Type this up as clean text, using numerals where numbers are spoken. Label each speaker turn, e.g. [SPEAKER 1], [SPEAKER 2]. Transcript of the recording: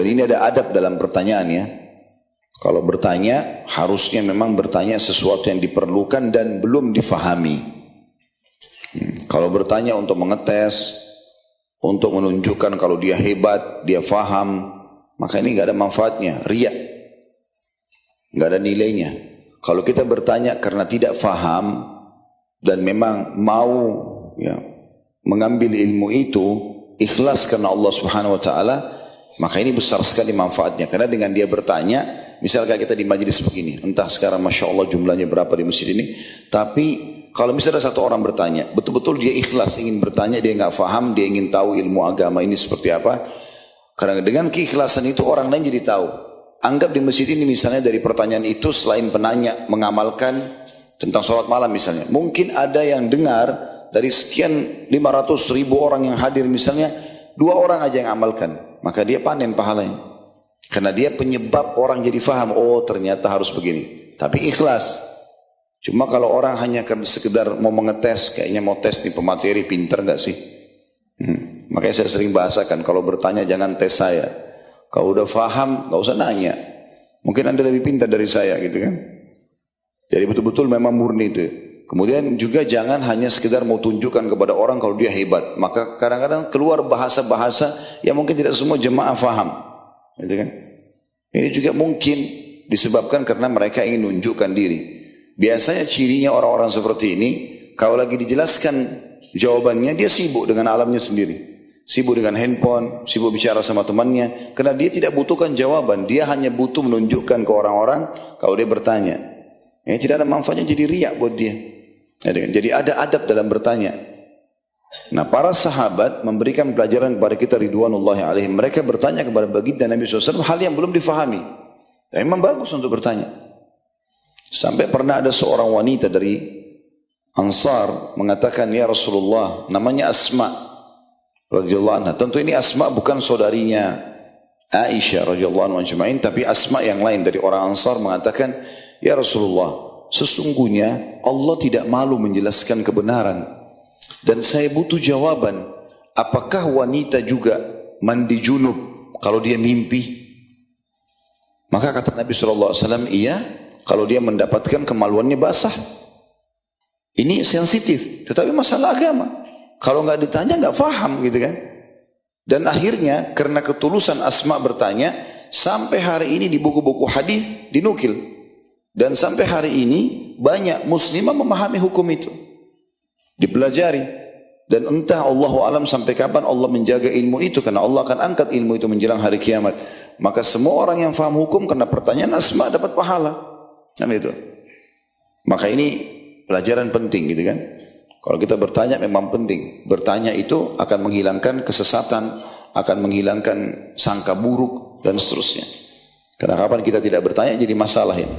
[SPEAKER 1] Dan ini ada adab dalam pertanyaan ya. Kalau bertanya, harusnya memang bertanya sesuatu yang diperlukan dan belum difahami. Kalau bertanya untuk mengetes, untuk menunjukkan kalau dia hebat, dia faham, maka ini gak ada manfaatnya, riya. Gak ada nilainya. Kalau kita bertanya karena tidak faham dan memang mau ya, mengambil ilmu itu, ikhlas karena Allah Subhanahu Wa Taala, maka ini besar sekali manfaatnya. Karena dengan dia bertanya, misalnya kita di majelis begini, entah sekarang Masya Allah jumlahnya berapa di masjid ini, tapi kalau misalnya satu orang bertanya, betul-betul dia ikhlas ingin bertanya, dia nggak faham, dia ingin tahu ilmu agama ini seperti apa. Karena dengan keikhlasan itu orang lain jadi tahu. Anggap di masjid ini misalnya dari pertanyaan itu selain penanya mengamalkan tentang sholat malam misalnya, mungkin ada yang dengar dari sekian 500.000 orang yang hadir misalnya, 2 orang aja yang amalkan, maka dia panen pahalanya. Karena dia penyebab orang jadi faham, oh ternyata harus begini. Tapi ikhlas. Cuma kalau orang hanya sekedar mau mengetes, kayaknya mau tes nih pemateri, pinter gak sih? Makanya saya sering bahasakan, kalau bertanya jangan tes saya. Kalau udah faham, gak usah nanya. Mungkin Anda lebih pintar dari saya gitu kan. Jadi betul-betul memang murni itu. Kemudian juga jangan hanya sekedar mau tunjukkan kepada orang kalau dia hebat. Maka kadang-kadang keluar bahasa-bahasa yang mungkin tidak semua jemaah faham. Gitu kan? Ini juga mungkin disebabkan karena mereka ingin menunjukkan diri. Biasanya cirinya orang-orang seperti ini, kalau lagi dijelaskan jawabannya, dia sibuk dengan alamnya sendiri. Sibuk dengan handphone, sibuk bicara sama temannya. Karena dia tidak butuhkan jawaban, dia hanya butuh menunjukkan ke orang-orang kalau dia bertanya. Tidak ada manfaatnya, jadi riak buat dia. Jadi ada adab dalam bertanya. Nah, para sahabat memberikan pelajaran kepada kita ridwanullahi alaihim. Mereka bertanya kepada baginda Nabi SAW hal yang belum difahami. Dan memang bagus untuk bertanya. Sampai pernah ada seorang wanita dari Ansar mengatakan, ya Rasulullah, namanya Asma radhiyallahu anha. Tentu ini Asma bukan saudarinya Aisyah radhiyallahu anha ajma'in, tapi Asma yang lain dari orang Ansar mengatakan, ya Rasulullah, sesungguhnya Allah tidak malu menjelaskan kebenaran dan saya butuh jawaban, apakah wanita juga mandi junub kalau dia mimpi? Maka kata Nabi SAW, iya, kalau dia mendapatkan kemaluannya basah. Ini sensitif, tetapi masalah agama. Kalau nggak ditanya nggak faham gitu kan. Dan akhirnya karena ketulusan Asma bertanya, sampai hari ini di buku-buku hadis dinukil. Dan sampai hari ini banyak muslimah memahami hukum itu. Dipelajari. Dan entah Allahu alam sampai kapan Allah menjaga ilmu itu, karena Allah akan angkat ilmu itu menjelang hari kiamat. Maka semua orang yang faham hukum karena pertanyaan Asma dapat pahala. Kan itu. Maka ini pelajaran penting gitu kan. Kalau kita bertanya memang penting. Bertanya itu akan menghilangkan kesesatan, akan menghilangkan sangka buruk dan seterusnya. Karena kapan kita tidak bertanya jadi masalah ini.